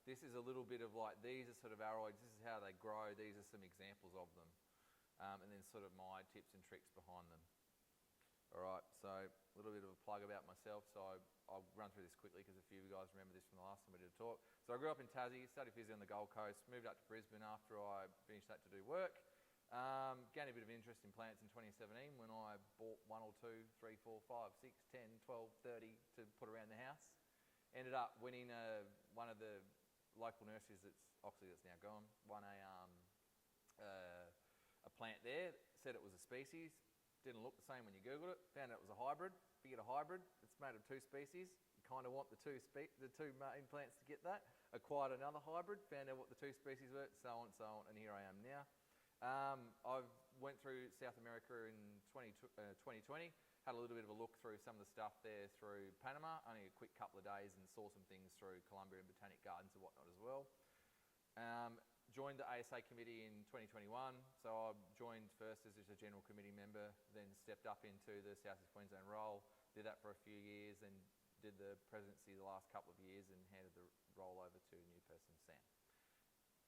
this is a little bit of like, these are sort of aroids, this is how they grow, these are some examples of them. And then sort of my tips and tricks behind them. All right, so a little bit of a plug about myself. So I'll run through this quickly because a few of you guys remember this from the last time we did a talk. So I grew up in Tassie, studied physio on the Gold Coast, moved up to Brisbane after I finished that to do work. Gained a bit of interest in plants in 2017 when I bought 1 or 2, 3, 4, 5, 6, 10, 12, 30 to put around the house. Ended up winning one of the local nurseries that's now gone, won a plant there, said it was a species, didn't look the same when you Googled it, found out it was a hybrid. If you get a hybrid, it's made of 2 species, you kind of want the two main plants to get that. Acquired another hybrid, found out what the 2 species were, so on, and here I am now. I went through South America in 2020, had a little bit of a look through some of the stuff there through Panama, only a quick couple of days, and saw some things through Colombia and Botanic Gardens and whatnot as well. Joined the ASA committee in 2021, so I joined first as just a general committee member, then stepped up into the South East Queensland role, did that for a few years, and did the presidency the last couple of years and handed the role over to a new person, Sam.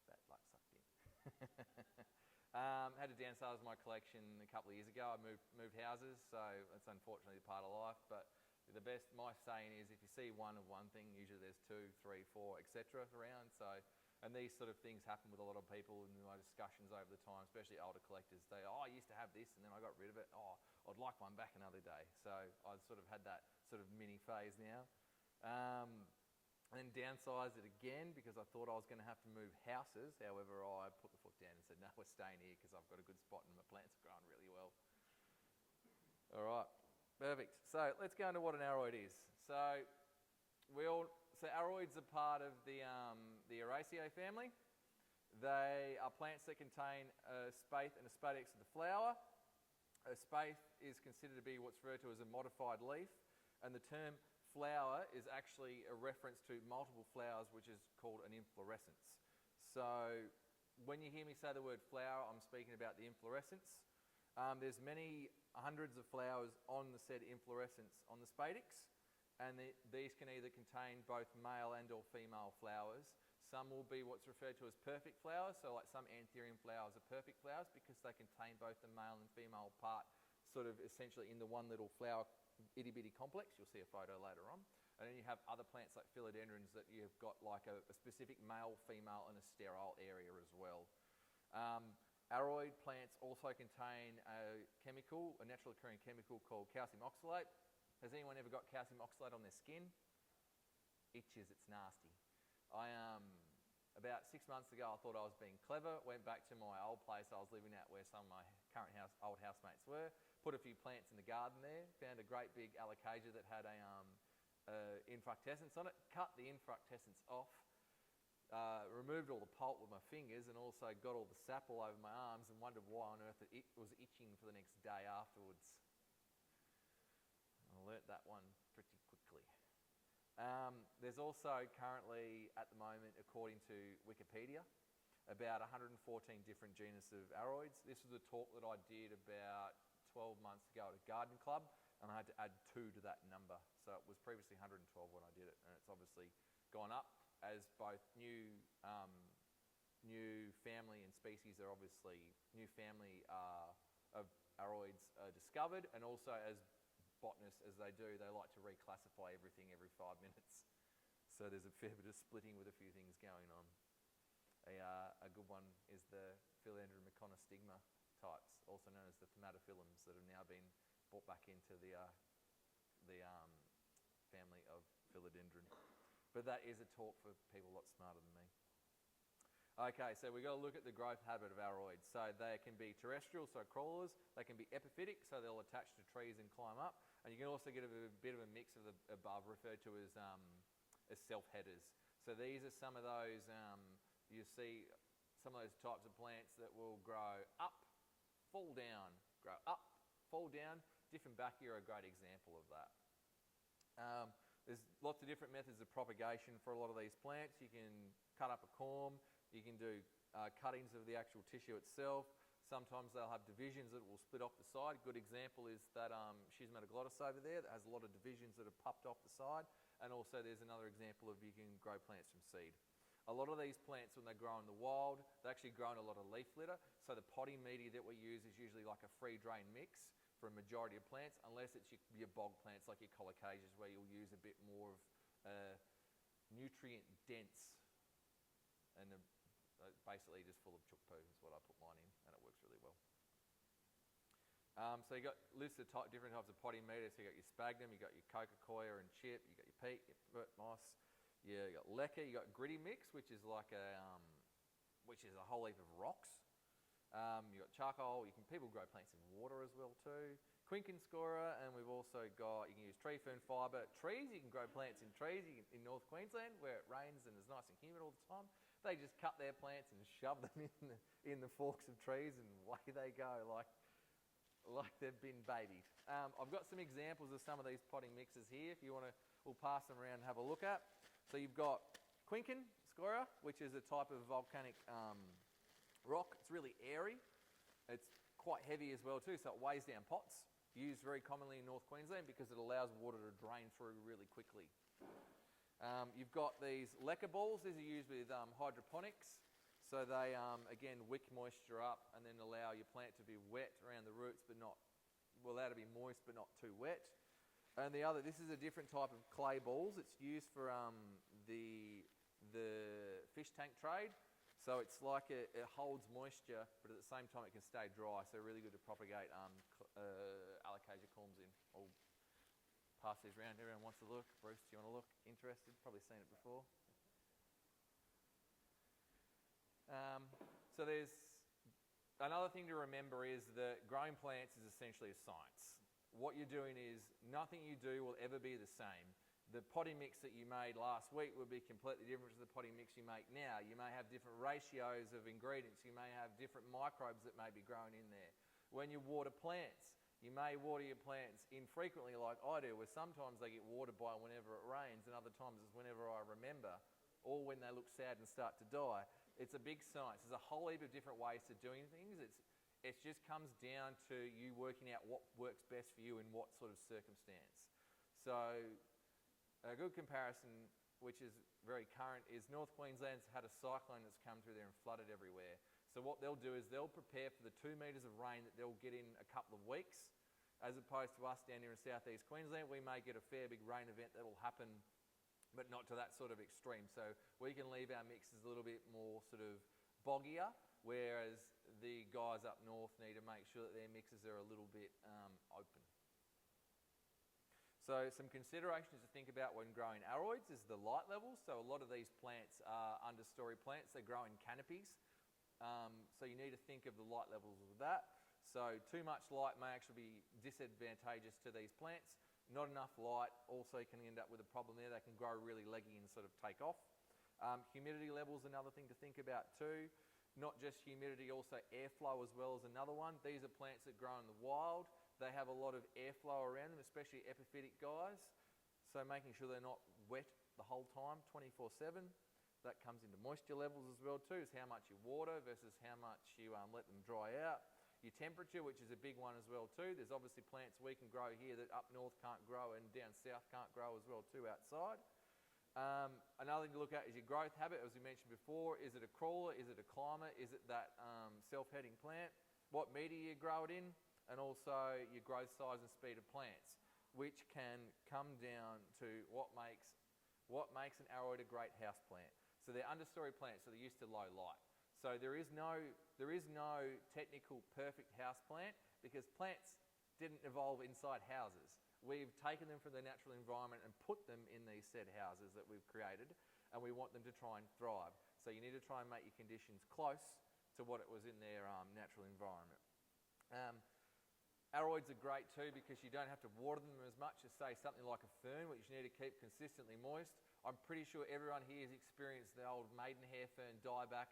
Bad luck sucked in. Had to downsize my collection a couple of years ago. I moved houses, so it's unfortunately part of life, but my saying is if you see one of one thing, usually there's 2, 3, 4, etc. around. So, and these sort of things happen with a lot of people in my discussions over the time, especially older collectors. I used to have this and then I got rid of it. I'd like one back another day. So I've sort of had that sort of mini phase now. And then downsized it again because I thought I was going to have to move houses. However, I put the foot down and said, no, we're staying here because I've got a good spot and my plants are growing really well. All right, perfect. So let's go into what an aroid is. So aroids are part of the Aroids family. They are plants that contain a spathe and a spadix of the flower. A spathe is considered to be what's referred to as a modified leaf, and the term flower is actually a reference to multiple flowers, which is called an inflorescence. So when you hear me say the word flower, I'm speaking about the inflorescence. There's many hundreds of flowers on the said inflorescence on the spadix, and these can either contain both male and or female flowers. Some will be what's referred to as perfect flowers, so like some anthurium flowers are perfect flowers because they contain both the male and female part sort of essentially in the one little flower itty bitty complex. You'll see a photo later on. And then you have other plants like philodendrons that you've got like a specific male, female and a sterile area as well. Aroid plants also contain a naturally occurring chemical called calcium oxalate. Has anyone ever got calcium oxalate on their skin? Itches, it's nasty. About 6 months ago, I thought I was being clever, went back to my old place I was living at where some of my current old housemates were, put a few plants in the garden there, found a great big alocasia that had a infructescence on it, cut the infructescence off, removed all the pulp with my fingers and also got all the sap all over my arms and wondered why on earth it was itching for the next day afterwards. I learnt that one pretty quickly. There's also currently, at the moment, according to Wikipedia, about 114 different genus of aroids. This was a talk that I did about 12 months ago at a garden club, and I had to add 2 to that number. So it was previously 112 when I did it, and it's obviously gone up as both new family and species are obviously, new family of aroids are discovered, and also as botanists, as they do, they like to reclassify everything every 5 minutes. So there's a fair bit of splitting with a few things going on. A good one is the Philodendron meconostigma types, also known as the thaumatophyllums, that have now been brought back into the family of philodendron. But that is a talk for people a lot smarter than me. Okay, so we've got to look at the growth habit of aroids. So they can be terrestrial, so crawlers. They can be epiphytic, so they'll attach to trees and climb up. And you can also get a bit of a mix of the above, referred to as self-headers. So these are some of those, you see some of those types of plants that will grow up, fall down, grow up, fall down. Dieffenbachia are a great example of that. There's lots of different methods of propagation for a lot of these plants. You can cut up a corm. You can do cuttings of the actual tissue itself. Sometimes they'll have divisions that will split off the side. A good example is that Schismatoglottis over there that has a lot of divisions that have popped off the side. And also there's another example of you can grow plants from seed. A lot of these plants, when they grow in the wild, they actually grow in a lot of leaf litter. So the potting media that we use is usually like a free drain mix for a majority of plants, unless it's your bog plants like your colocasias, where you'll use a bit more of nutrient dense, and basically just full of chook poo is what I put mine in, and it works really well. So you got lists of different types of potting media. So you got your sphagnum, you got your coca-coya and chip, you got your peat, your pert moss, you got leca, you got gritty mix, which is like a whole heap of rocks. You got charcoal. People grow plants in water as well too. Quincan scorer, and we've also got, you can use tree fern fibre. Trees, you can grow plants in trees in North Queensland where it rains and it's nice and humid all the time. They just cut their plants and shove them in the forks of trees, and away they go like they've been babied. I've got some examples of some of these potting mixes here. If you want to, we'll pass them around and have a look at. So you've got Quincan scorer, which is a type of volcanic rock. It's really airy. It's quite heavy as well too, so it weighs down pots. Used very commonly in North Queensland because it allows water to drain through really quickly. You've got these leca balls. These are used with hydroponics. So they, again, wick moisture up and then allow your plant to be wet around the roots, but allow to be moist but not too wet. And this is a different type of clay balls. It's used for the fish tank trade. So it's like it holds moisture, but at the same time it can stay dry. So really good to propagate alocasia culms in. I'll pass these around. Everyone wants to look. Bruce, do you want to look? Interested? Probably seen it before. So there's another thing to remember is that growing plants is essentially a science. What you're doing is nothing you do will ever be the same. The potting mix that you made last week will be completely different to the potting mix you make now. You may have different ratios of ingredients. You may have different microbes that may be growing in there. When you water plants, you may water your plants infrequently like I do, where sometimes they get watered by whenever it rains and other times it's whenever I remember, or when they look sad and start to die. It's a big science. There's a whole heap of different ways to doing things. It just comes down to you working out what works best for you in what sort of circumstance. So a good comparison, which is very current, is North Queensland's had a cyclone that's come through there and flooded everywhere. So what they'll do is they'll prepare for the 2 metres of rain that they'll get in a couple of weeks, as opposed to us down here in southeast Queensland. We may get a fair big rain event that will happen, but not to that sort of extreme. So we can leave our mixes a little bit more sort of boggier, whereas the guys up north need to make sure that their mixes are a little bit open. So some considerations to think about when growing aroids is the light levels. So a lot of these plants are understory plants. They grow in canopies. So you need to think of the light levels of that. So too much light may actually be disadvantageous to these plants. Not enough light also can end up with a problem there. They can grow really leggy and sort of take off. Humidity levels, another thing to think about too. Not just humidity, also airflow as well as another one. These are plants that grow in the wild. They have a lot of airflow around them, especially epiphytic guys. So making sure they're not wet the whole time, 24/7. That comes into moisture levels as well too, is how much you water versus how much you let them dry out. Your temperature, which is a big one as well too. There's obviously plants we can grow here that up north can't grow and down south can't grow as well too outside. Another thing to look at is your growth habit, as we mentioned before. Is it a crawler? Is it a climber? Is it that self-heading plant? What media you grow it in? And also your growth size and speed of plants, which can come down to what makes an aroid a great house plant. So they're understory plants, so they're used to low light. So there is no technical perfect house plant because plants didn't evolve inside houses. We've taken them from their natural environment and put them in these said houses that we've created, and we want them to try and thrive. So you need to try and make your conditions close to what it was in their natural environment. Aroids are great too because you don't have to water them as much as, say, something like a fern, which you need to keep consistently moist. I'm pretty sure everyone here has experienced the old maidenhair fern die back,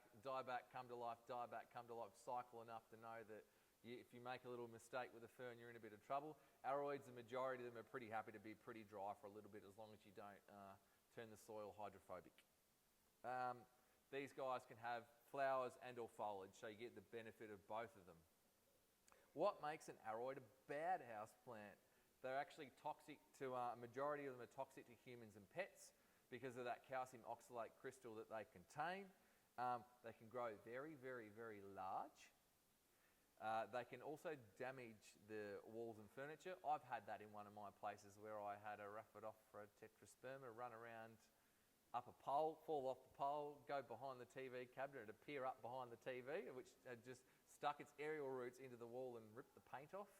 come to life, die back, come to life cycle enough to know that if you make a little mistake with a fern, you're in a bit of trouble. Aroids, the majority of them are pretty happy to be pretty dry for a little bit as long as you don't turn the soil hydrophobic. These guys can have flowers and or foliage, so you get the benefit of both of them. What makes an aroid a bad house plant? They're actually toxic to, a majority of them are toxic to humans and pets. because of that calcium oxalate crystal that they contain. They can grow very, very, very large. They can also damage the walls and furniture. I've had that in one of my places where I had a Rhaphidophora tetrasperma run around up a pole, fall off the pole, go behind the TV cabinet, appear up behind the TV, which had just stuck its aerial roots into the wall and ripped the paint off.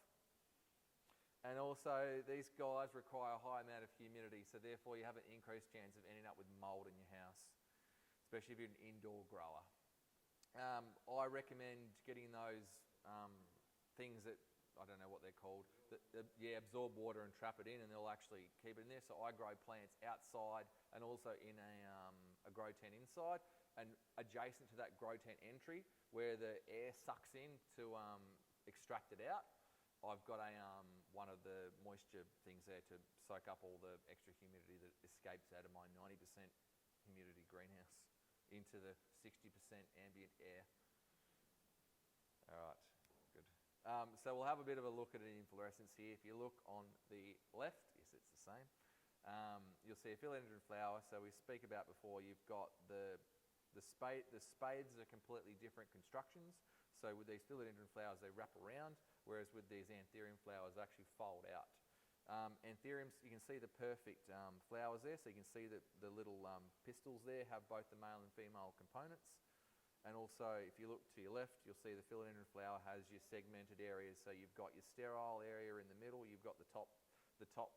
And also, these guys require a high amount of humidity, so therefore you have an increased chance of ending up with mold in your house, especially if you're an indoor grower. I recommend getting those things that, I don't know what they're called, that absorb water and trap it in, and they'll actually keep it in there. So I grow plants outside and also in a grow tent inside, and adjacent to that grow tent entry where the air sucks in to extract it out, I've got one of the moisture things there to soak up all the extra humidity that escapes out of my 90% humidity greenhouse into the 60% ambient air. All right, good. So we'll have a bit of a look at an inflorescence here. If you look on the left, yes, it's the same. You'll see a philodendron flower. So we speak about before, you've got the spades are completely different constructions. So with these philodendron flowers, they wrap around, whereas with these anthurium flowers, they actually fold out. Anthuriums, you can see the perfect flowers there. So you can see that the little pistils there have both the male and female components. And also, if you look to your left, you'll see the philodendron flower has your segmented areas. So you've got your sterile area in the middle. You've got the top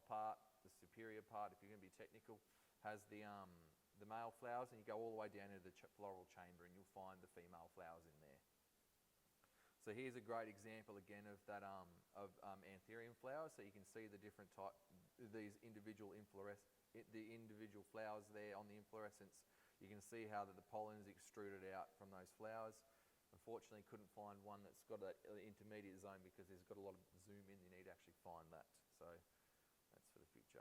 part, the superior part, if you're going to be technical, has the male flowers, and you go all the way down into the floral chamber, and you'll find the female flowers in there. So here's a great example again of that anthurium flowers. So you can see the different these individual individual flowers there on the inflorescence. You can see how the pollen is extruded out from those flowers. Unfortunately, couldn't find one that's got that intermediate zone because there's got a lot of zoom in. You need to actually find that. So that's for the future.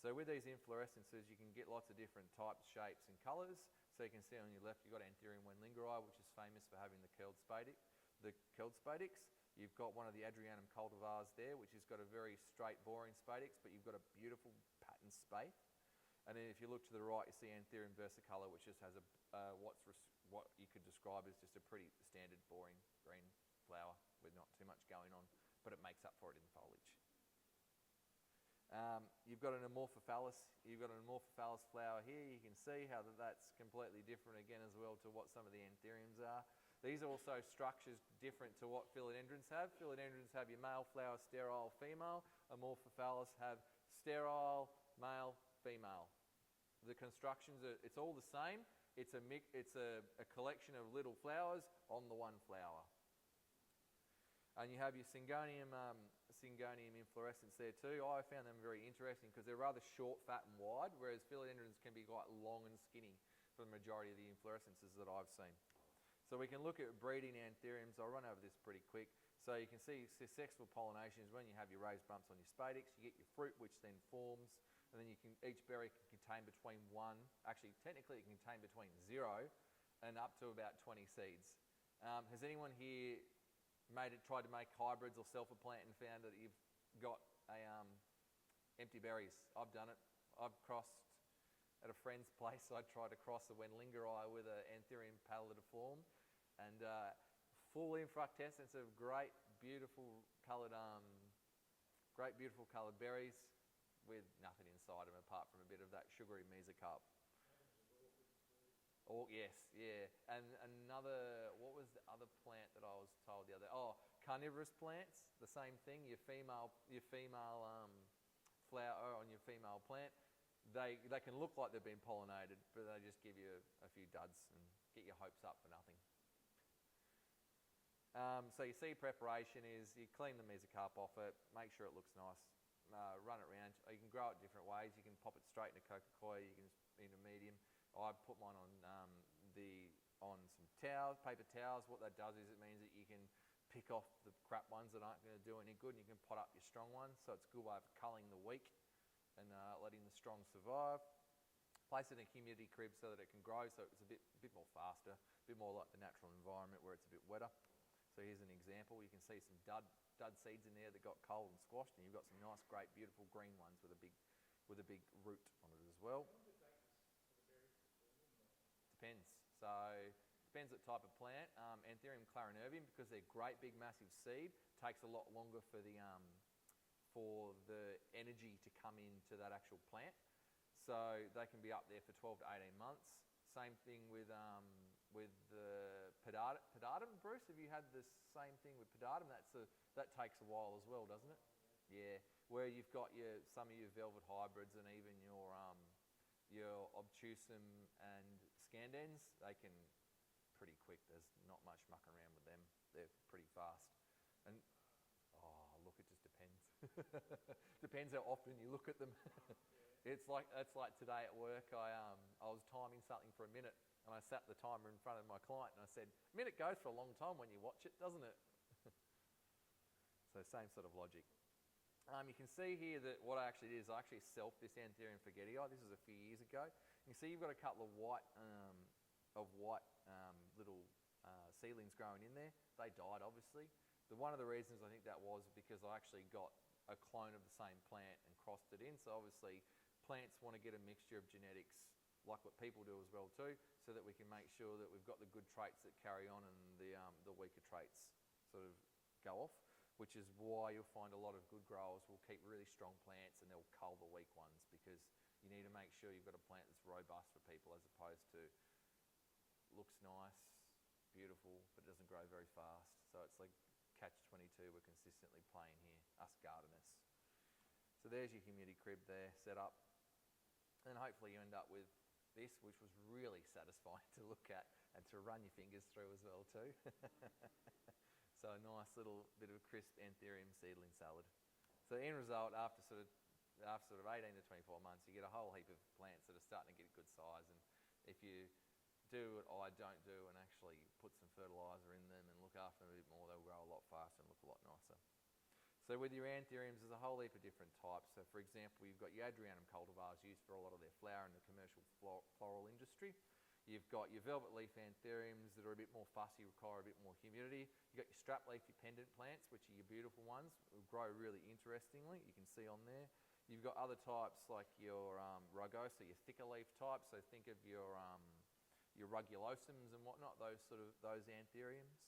So with these inflorescences, you can get lots of different types, shapes, and colours. So you can see on your left, you've got Anthurium wenlingeri, which is famous for having the curled spadix. You've got one of the Adrianum cultivars there, which has got a very straight, boring spadix, but you've got a beautiful patterned spathe. And then if you look to the right, you see Anthurium versicolor, which just has what you could describe as just a pretty standard, boring green flower with not too much going on, but it makes up for it in the foliage. You've got an Amorphophallus. You've got an Amorphophallus flower here. You can see how that's completely different again as well to what some of the anthuriums are. These are also structures different to what philodendrons have. Philodendrons have your male flower, sterile, female. Amorphophallus have sterile, male, female. The constructions it's all the same. It's a collection of little flowers on the one flower. And you have your Syngonium inflorescence there too. I found them very interesting because they're rather short, fat and wide, whereas philodendrons can be quite long and skinny for the majority of the inflorescences that I've seen. So we can look at breeding anthuriums. I'll run over this pretty quick. So you can see successful pollination is when you have your raised bumps on your spadix, you get your fruit, which then forms, and then each berry can contain between technically it can contain between 0 and up to about 20 seeds. Has anyone here tried to make hybrids or self-a-plant and found that you've got empty berries? I've done it. I've crossed at a friend's place. I tried to cross a wenlingeri with an Anthurium pallidiflorm, and full infructescence of great, beautiful coloured berries with nothing inside them apart from a bit of that sugary mesocarp. Oh yes, yeah. And what was the other plant that I was told the other? Oh, carnivorous plants, the same thing. Your female flower on your female plant, they can look like they've been pollinated, but they just give you a few duds and get your hopes up for nothing. So your seed preparation is you clean the mesocarp off it, make sure it looks nice, run it around. You can grow it different ways. You can pop it straight in a coca-coir, you can in a medium. I put mine on some towels, paper towels. What that does is it means that you can pick off the crap ones that aren't going to do any good, and you can pot up your strong ones. So it's a good way of culling the weak and letting the strong survive. Place it in a humidity crib so that it can grow, so it's a bit more faster, a bit more like the natural environment where it's a bit wetter. So here's an example. You can see some dud seeds in there that got culled and squashed, and you've got some nice, great, beautiful green ones with a big root on it as well. depends what type of plant. Anthurium clarinervium, because they're great big massive seed, takes a lot longer for the energy to come into that actual plant. So they can be up there for 12 to 18 months. Same thing with the pedatum. Bruce, have you had the same thing with pedatum? That takes a while as well, doesn't it? Yeah, where you've got some of your velvet hybrids and even your obtusum and scandens, they can pretty quick. There's not much mucking around with them. They're pretty fast. And look, it just depends. Depends how often you look at them. That's like today at work. I was timing something for a minute, and I sat the timer in front of my client, and I said, "A minute goes for a long time when you watch it, doesn't it?" So same sort of logic. You can see here that what I actually did is I actually selfed this Anthurium forgetii. This was a few years ago. You can see you've got a couple of white little seedlings growing in there. They died, obviously. One of the reasons I think that was because I actually got a clone of the same plant and crossed it in. So obviously plants want to get a mixture of genetics like what people do as well too, so that we can make sure that we've got the good traits that carry on and the weaker traits sort of go off. Which is why you'll find a lot of good growers will keep really strong plants and they'll cull the weak ones, because you need to make sure you've got a plant that's robust for people, as opposed to looks nice, beautiful, but doesn't grow very fast. So it's like catch-22 we're consistently playing here, us gardeners. So there's your humidity crib there set up. And hopefully you end up with this, which was really satisfying to look at and to run your fingers through as well too. So a nice little bit of crisp Anthurium seedling salad. So the end result, after sort of 18 to 24 months, you get a whole heap of plants that are starting to get a good size. And if you do what I don't do and actually put some fertiliser in them and look after them a bit more, they'll grow a lot faster and look a lot nicer. So with your Anthuriums, there's a whole heap of different types. So for example, you've got your Adrianum cultivars used for a lot of their flower in the commercial floral industry. You've got your velvet leaf Anthuriums that are a bit more fussy, require a bit more humidity. You've got your strap leaf, your pendant plants, which are your beautiful ones, will grow really interestingly, you can see on there. You've got other types like your rugosa, your thicker leaf types. So think of your rugulosums and whatnot, those Anthuriums.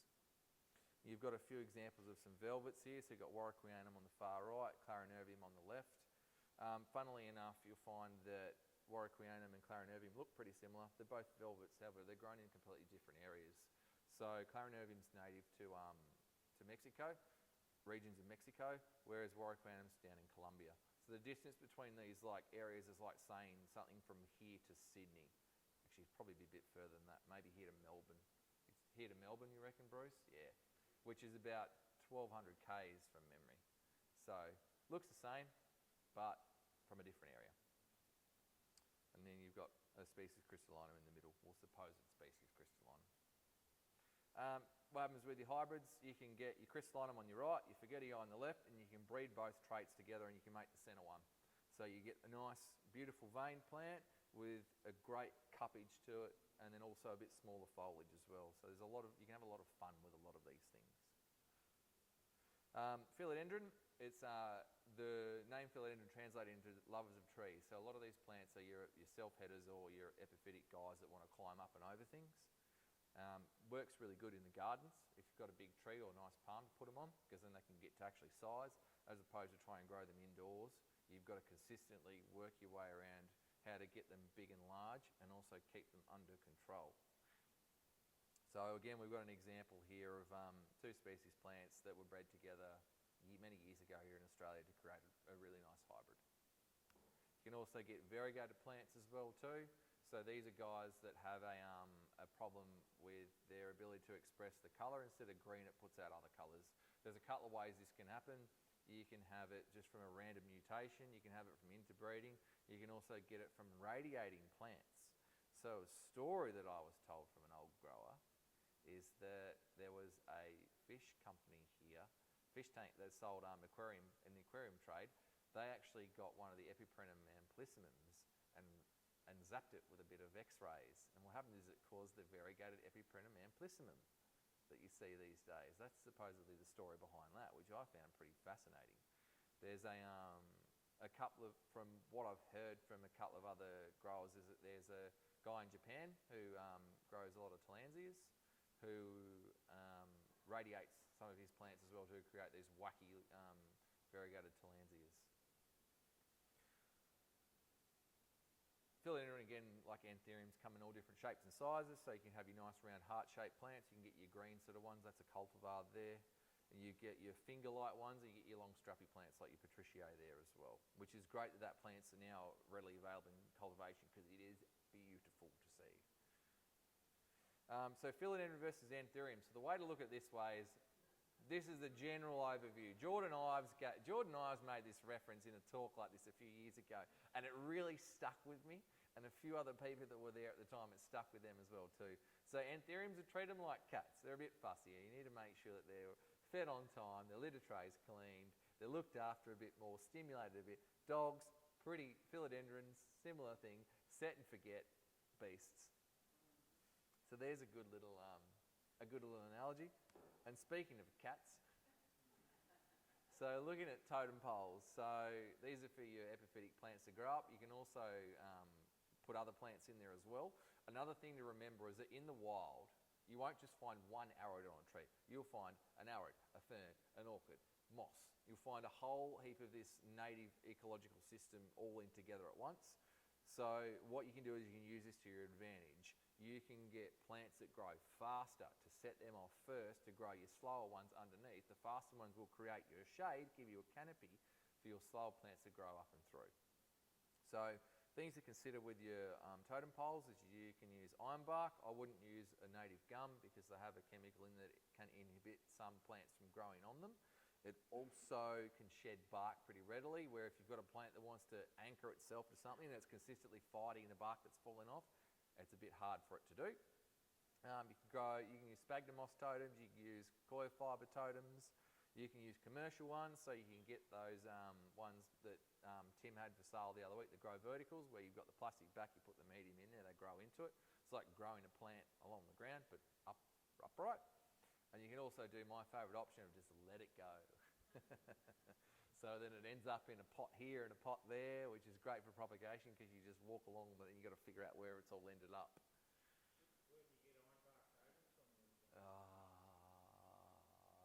You've got a few examples of some velvets here. So you've got Warwickwianum on the far right, Clarinervium on the left. Funnily enough, you'll find that Warwickwianum and Clarinervium look pretty similar. They're both velvets, however, they're grown in completely different areas. So Clarinervium's native to Mexico, regions of Mexico, whereas Warwickwianum's down in Colombia. So the distance between these areas is like saying something from here to Sydney. Actually, probably be a bit further than that. Maybe here to Melbourne. Here to Melbourne, you reckon, Bruce? Yeah. Which is about 1,200 k's from memory. So looks the same, but from a different area. And then you've got a species crystallinum in the middle, or supposed species crystallinum. What happens with your hybrids, you can get your crystallinum on your right, your forgetii on the left, and you can breed both traits together and you can make the centre one. So you get a nice, beautiful vein plant with a great cuppage to it, and then also a bit smaller foliage as well. So there's you can have a lot of fun with a lot of these things. Philodendron, it's the name philodendron translated into lovers of trees. So a lot of these plants are your self-headers or your epiphytic guys that want to climb up and over things. Works really good in the gardens. If you've got a big tree or a nice palm to put them on, because then they can get to actually size, as opposed to try and grow them indoors. You've got to consistently work your way around how to get them big and large and also keep them under control. So again, we've got an example here of two species plants that were bred together many years ago here in Australia to create a really nice hybrid. You can also get variegated plants as well too. So these are guys that have a problem with their ability to express the colour. Instead of green, it puts out other colours. There's a couple of ways this can happen. You can have it just from a random mutation. You can have it from interbreeding. You can also get it from radiating plants. So a story that I was told from an old grower is that there was a fish company here, fish tank that sold aquarium in the aquarium trade. They actually got one of the Epiprenum amplissimums and zapped it with a bit of X-rays. And what happened is it caused the variegated Epiprenum amplissimum that you see these days. That's supposedly the story behind that, which I found pretty fascinating. There's a couple of, from what I've heard from a couple of other growers, is that there's a guy in Japan who grows a lot of Tillandsias, who radiates some of his plants as well to create these wacky variegated tillandsias. Philodendron, again, like anthuriums, come in all different shapes and sizes, so you can have your nice round heart-shaped plants. You can get your green sort of ones, that's a cultivar there. And you get your finger-like ones, and you get your long strappy plants like your Patriciae there as well, which is great that plants are now readily available in cultivation because it is beautiful to see. So philodendron versus anthurium. So the way to look at this way is, this is the general overview. Jordan Ives made this reference in a talk like this a few years ago, and it really stuck with me, and a few other people that were there at the time, it stuck with them as well too. So anthuriums, are treat them like cats. They're a bit fussier. You need to make sure that they're fed on time, their litter trays cleaned, they're looked after a bit more, stimulated a bit. Dogs, pretty. Philodendrons, similar thing, set and forget beasts. So there's a good little analogy. And speaking of cats, so looking at totem poles, so these are for your epiphytic plants to grow up. You can also put other plants in there as well. Another thing to remember is that in the wild, you won't just find one aroid on a tree. You'll find an aroid, a fern, an orchid, moss. You'll find a whole heap of this native ecological system all in together at once. So what you can do is you can use this to your advantage. You can get plants that grow faster to set them off first to grow your slower ones underneath. The faster ones will create your shade, give you a canopy for your slower plants to grow up and through. So things to consider with your totem poles is you can use ironbark. I wouldn't use a native gum because they have a chemical in that it can inhibit some plants from growing on them. It also can shed bark pretty readily, where if you've got a plant that wants to anchor itself to something that's consistently fighting the bark that's falling off, it's a bit hard for it to do. You can use sphagnum moss totems, you can use coir fibre totems, you can use commercial ones, so you can get those ones that Tim had for sale the other week, the grow verticals, where you've got the plastic back, you put the medium in there, they grow into it. It's like growing a plant along the ground, but upright. And you can also do my favourite option of just let it go. So then it ends up in a pot here and a pot there, which is great for propagation because you just walk along, but then you've got to figure out where it's all ended up. Where do you get ironbark totems from?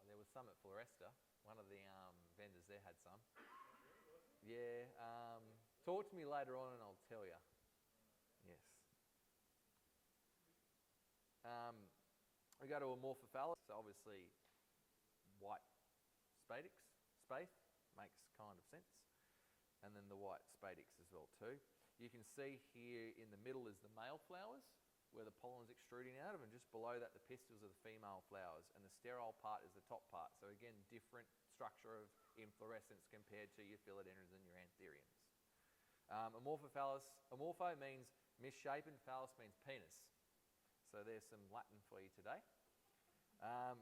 There was some at Floresta. One of the vendors there had some. Really, was it? Yeah. Talk to me later on and I'll tell you. Yes. We go to Amorphophallus, so obviously white spath makes kind of sense, and then the white spadix as well too. You can see here in the middle is the male flowers where the pollen is extruding out of, and just below that the pistils are the female flowers, and the sterile part is the top part. So again, different structure of inflorescence compared to your philodendrons and your anthuriums. Amorphophallus, amorpho means misshapen, phallus means penis. So there's some Latin for you today.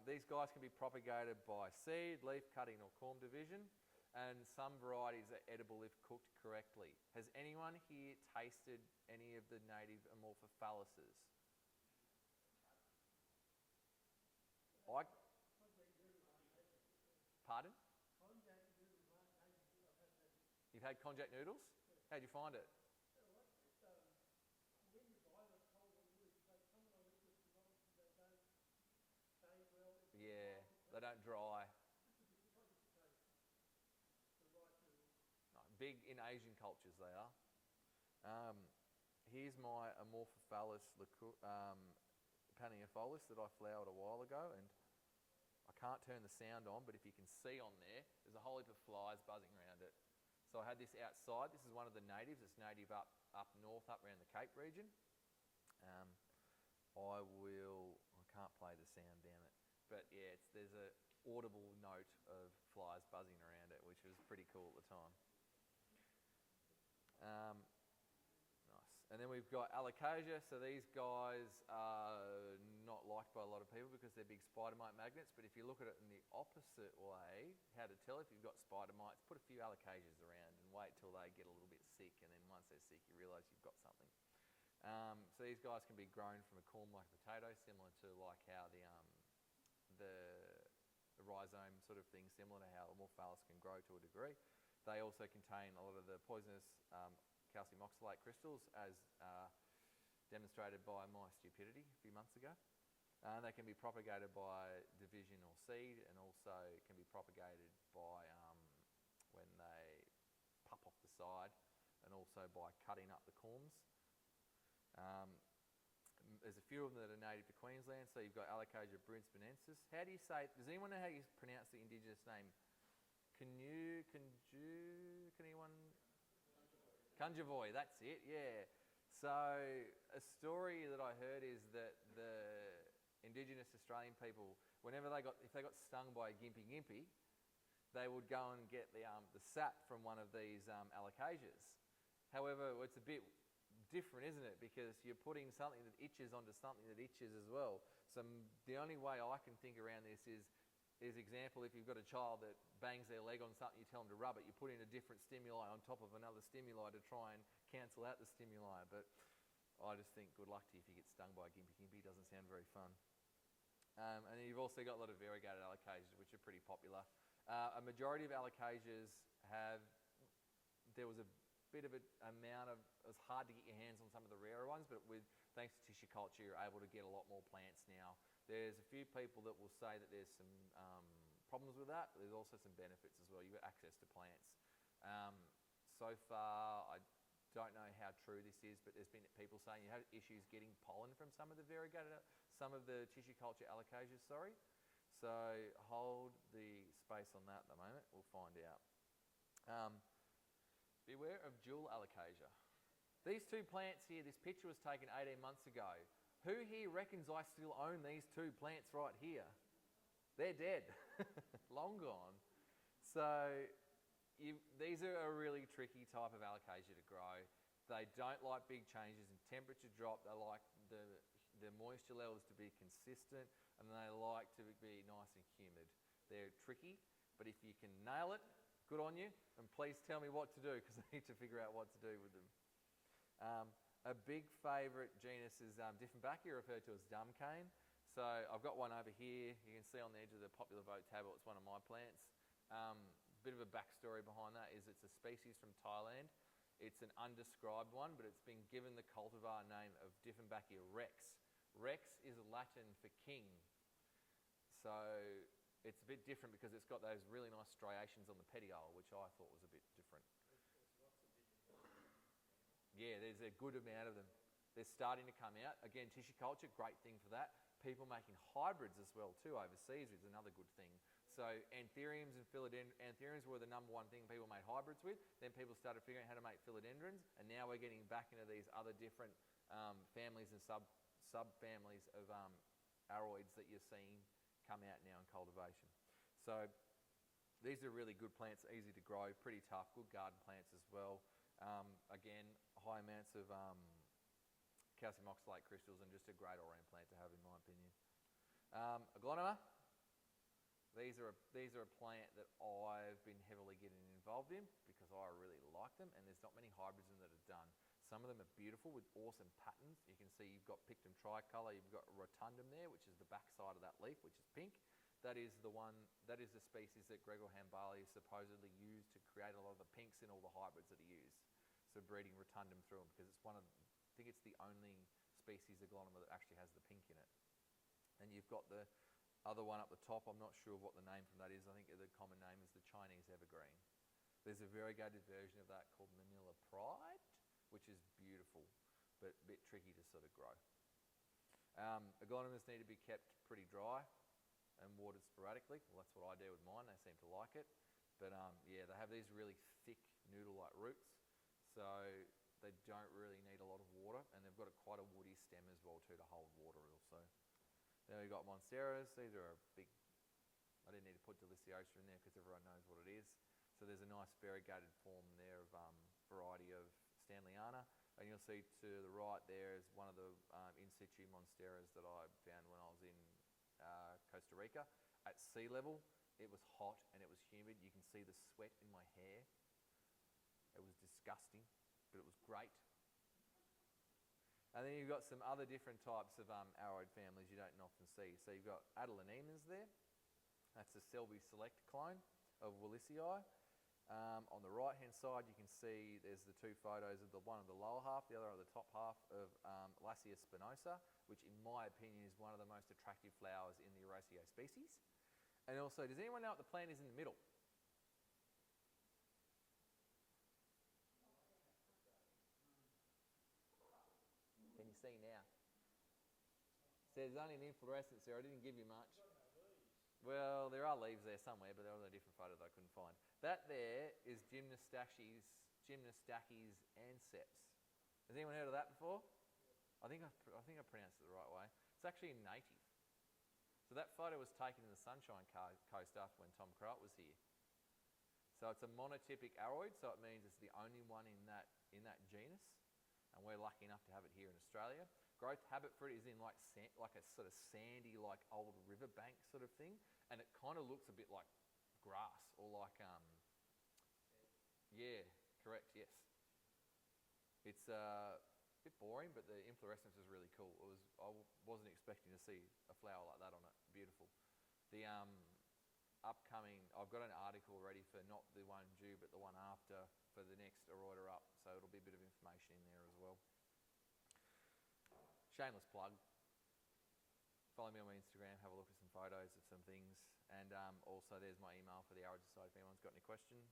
These guys can be propagated by seed, leaf cutting or corm division, and some varieties are edible if cooked correctly. Has anyone here tasted any of the native Amorphophalluses? Pardon? You've had konjac noodles? How'd you find it? Yeah, they don't dry. No, big in Asian cultures they are. Here's my Amorphophallus paniifolus that I flowered a while ago, and I can't turn the sound on, but if you can see on there's a whole heap of flies buzzing around it. So I had this outside. This is one of the natives. It's native up north, up around the Cape region. I can't play the sound, damn it. But yeah, there's a audible note of flies buzzing around it, which was pretty cool at the time. Nice. And then we've got Alocasia. So these guys are not liked by a lot of people because they're big spider mite magnets. But if you look at it in the opposite way, how to tell if you've got spider mites, put a few Alocasias around and wait till they get a little bit sick. And then once they're sick, you realise you've got something. So these guys can be grown from a corm like a potato, similar to like how the rhizome sort of thing, similar to how Amorphophallus can grow to a degree. They also contain a lot of the poisonous calcium oxalate crystals, as demonstrated by my stupidity a few months ago. They can be propagated by division or seed, and also can be propagated by when they pup off the side, and also by cutting up the corms. There's a few of them that are native to Queensland. So you've got Alocasia brisbaneensis. How do you say? Does anyone know how you pronounce the indigenous name? Can anyone? Kunjavoy, that's it. Yeah. So a story that I heard is that the Indigenous Australian people, if they got stung by a gimpy, they would go and get the sap from one of these alocasias. However, it's a bit different, isn't it? Because you're putting something that itches onto something that itches as well. So the only way I can think around this is example, if you've got a child that bangs their leg on something, you tell them to rub it, you put in a different stimuli on top of another stimuli to try and cancel out the stimuli. But I just think good luck to you if you get stung by a gimpy. It doesn't sound very fun. And then you've also got a lot of variegated alocasias, which are pretty popular. A majority of alocasias there was a bit of an amount of, it was hard to get your hands on some of the rarer ones, but thanks to tissue culture, you're able to get a lot more plants now. There's a few people that will say that there's some problems with that, but there's also some benefits as well. You've got access to plants. So far, I don't know how true this is, but there's been people saying you have issues getting pollen from some of the tissue culture alocasias, sorry. So hold the space on that at the moment. We'll find out. Beware of dual alocasia. These two plants here, this picture was taken 18 months ago. Who here reckons I still own these two plants right here? They're dead, long gone. So these are a really tricky type of alocasia to grow. They don't like big changes in temperature drop. They like the moisture levels to be consistent, and they like to be nice and humid. They're tricky, but if you can nail it, good on you, and please tell me what to do, because I need to figure out what to do with them. A big favourite genus is Dieffenbachia, referred to as dumb cane. So I've got one over here. You can see on the edge of the popular vote table, it's one of my plants. Bit of a backstory behind that is it's a species from Thailand. It's an undescribed one, but it's been given the cultivar name of Dieffenbachia rex. Rex is Latin for king. So it's a bit different because it's got those really nice striations on the petiole, which I thought was a bit different. Yeah, there's a good amount of them. They're starting to come out. Again, tissue culture, great thing for that. People making hybrids as well too overseas is another good thing. So anthuriums and anthuriums were the number one thing people made hybrids with. Then people started figuring out how to make philodendrons, and now we're getting back into these other different families and subfamilies of aroids that you're seeing come out now in cultivation. So these are really good plants, easy to grow, pretty tough, good garden plants as well. Again, high amounts of calcium oxalate crystals, and just a great all-round plant to have in my opinion. Aglonema. These are a plant that I've been heavily getting involved in because I really like them, and there's not many hybrids in that are done. Some of them are beautiful with awesome patterns. You can see you've got Pictum tricolour, you've got rotundum there, which is the back side of that leaf, which is pink. That is the species that Gregor Hambali supposedly used to create a lot of the pinks in all the hybrids that he used. So breeding rotundum through them, because I think it's the only species of aglonema that actually has the pink in it. And you've got the other one up the top. I'm not sure what the name from that is. I think the common name is the Chinese evergreen. There's a variegated version of that called Manila Pride, which is beautiful, but a bit tricky to sort of grow. Aglonemas need to be kept pretty dry and watered sporadically. Well, that's what I do with mine. They seem to like it. But yeah, they have these really thick noodle-like roots, so they don't really need a lot of water, and they've got quite a woody stem as well too to hold water also. Then we've got Monsteras. These are a big, I didn't need to put Deliciosa in there because everyone knows what it is. So there's a nice variegated form there of variety of Stanleyana. And you'll see to the right there is one of the in situ Monsteras that I found when I was in Costa Rica. At sea level, it was hot and it was humid. You can see the sweat in my hair. It was disgusting, but it was great. And then you've got some other different types of aroid families you don't often see. So you've got Adelainemas there. That's a Selby Select clone of Willisii. On the right-hand side, you can see there's the two photos of the one of the lower half, the other of the top half of Lassia spinosa, which in my opinion is one of the most attractive flowers in the Aroids species. And also, does anyone know what the plant is in the middle? Can you see now? So there's only an inflorescence there. I didn't give you much. Well, there are leaves there somewhere, but they're on a different photo that I couldn't find. That there is Gymnostachys anceps. Has anyone heard of that before? I think I pronounced it the right way. It's actually a native. So that photo was taken in the Sunshine Coast after when Tom Crowett was here. So it's a monotypic aroid, so it means it's the only one in that genus, and we're lucky enough to have it here in Australia. Growth habit for it is in like a sort of sandy, like old riverbank sort of thing, and it kind of looks a bit like grass or like yeah, correct, yes. It's a bit boring, but the inflorescence is really cool. I wasn't expecting to see a flower like that on it. Beautiful. The upcoming, I've got an article ready for not the one due, but the one after for the next Aroids up, so it'll be a bit of information in there as well. Shameless plug. Follow me on my Instagram, have a look at some photos of some things, and also there's my email for the Aroids Society if anyone's got any questions.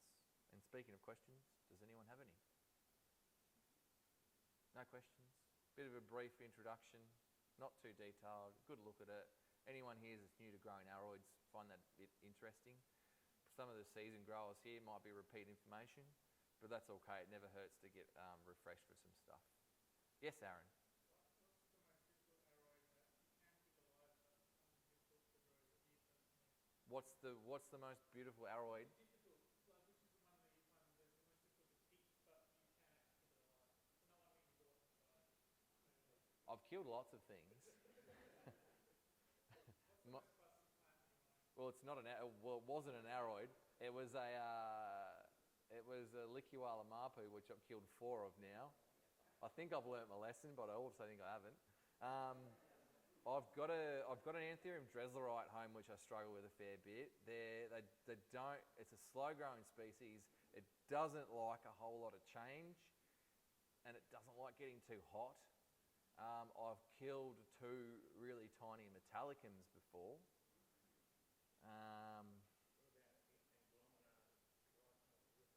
And speaking of questions, does anyone have any? No questions? Bit of a brief introduction, not too detailed, good look at it. Anyone here that's new to growing aroids, find that a bit interesting. Some of the seasoned growers here might be repeat information, but that's okay, it never hurts to get refreshed with some stuff. Yes, Aaron? What's the most beautiful aroid? I've killed lots of things. Well, it's not it wasn't an aroid. It was a Licuala mapu, which I've killed 4 of now. I think I've learnt my lesson, but I also think I haven't. I've got an Anthurium Dreslerite home, which I struggle with a fair bit. They don't. It's a slow-growing species. It doesn't like a whole lot of change, and it doesn't like getting too hot. I've killed 2 really tiny Metallicums before.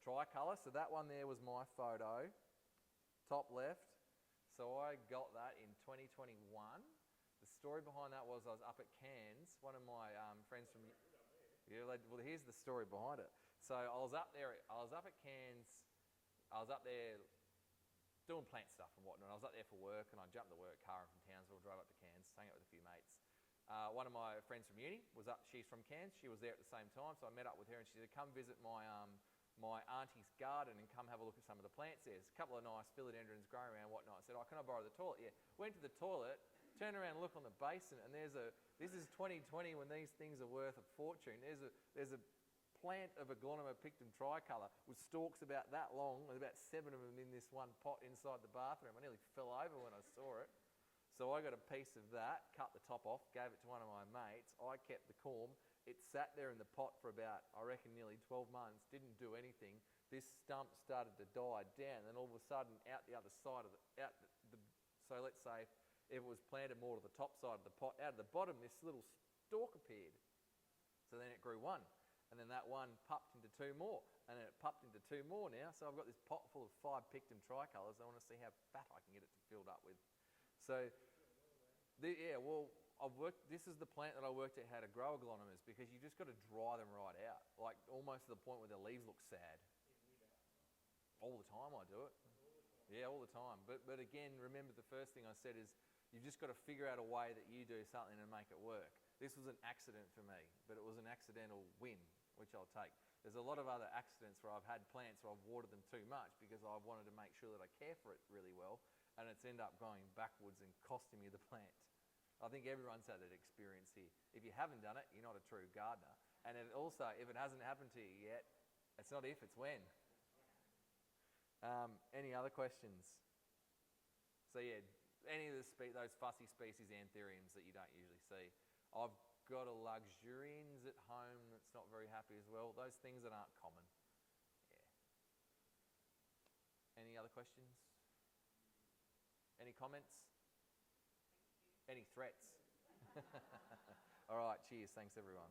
Tricolour. So that one there was my photo, top left. So I got that in 2021. The story behind that was I was up at Cairns. One of my friends from well, here's the story behind it. So I was up at Cairns. I was up there doing plant stuff and whatnot. I was up there for work, and I jumped the work car from Townsville, drove up to Cairns, hung out with a few mates. One of my friends from uni was up. She's from Cairns. She was there at the same time, so I met up with her, and she said, "Come visit my auntie's garden and come have a look at some of the plants there. There's a couple of nice philodendrons growing around and whatnot." I said, "Oh, can I borrow the toilet?" Yeah. Went to the toilet, turned around and looked on the basin, and this is 2020 when these things are worth a fortune. There's a plant of Aglonema pictum tricolour with stalks about that long, with about 7 of them in this one pot inside the bathroom. I nearly fell over when I saw it. So I got a piece of that, cut the top off, gave it to one of my mates. I kept the corm. It sat there in the pot for about, I reckon, nearly 12 months, didn't do anything. This stump started to die down, and all of a sudden, out the other side of so let's say if it was planted more to the top side of the pot, out of the bottom, this little stalk appeared. So then it grew 1, and then that one pupped into 2 more, and then it pupped into 2 more now. So I've got this pot full of 5 pictum tricolours. I want to see how fat I can get it filled up with. So, this is the plant that I worked out how to grow aglonemas, because you just got to dry them right out, like almost to the point where their leaves look sad. All the time I do it. Yeah, all the time. But again, remember the first thing I said is you've just got to figure out a way that you do something and make it work. This was an accident for me, but it was an accidental win, which I'll take. There's a lot of other accidents where I've had plants where I've watered them too much because I wanted to make sure that I care for it really well, and it's ended up going backwards and costing me the plant. I think everyone's had that experience here. If you haven't done it, you're not a true gardener. And if it hasn't happened to you yet, it's not if, it's when. Any other questions? So yeah, any of those fussy species anthuriums that you don't usually see. I've got a luxurians at home that's not very happy as well. Those things that aren't common. Any other questions? Any comments? Any threats? All right, cheers. Thanks, everyone.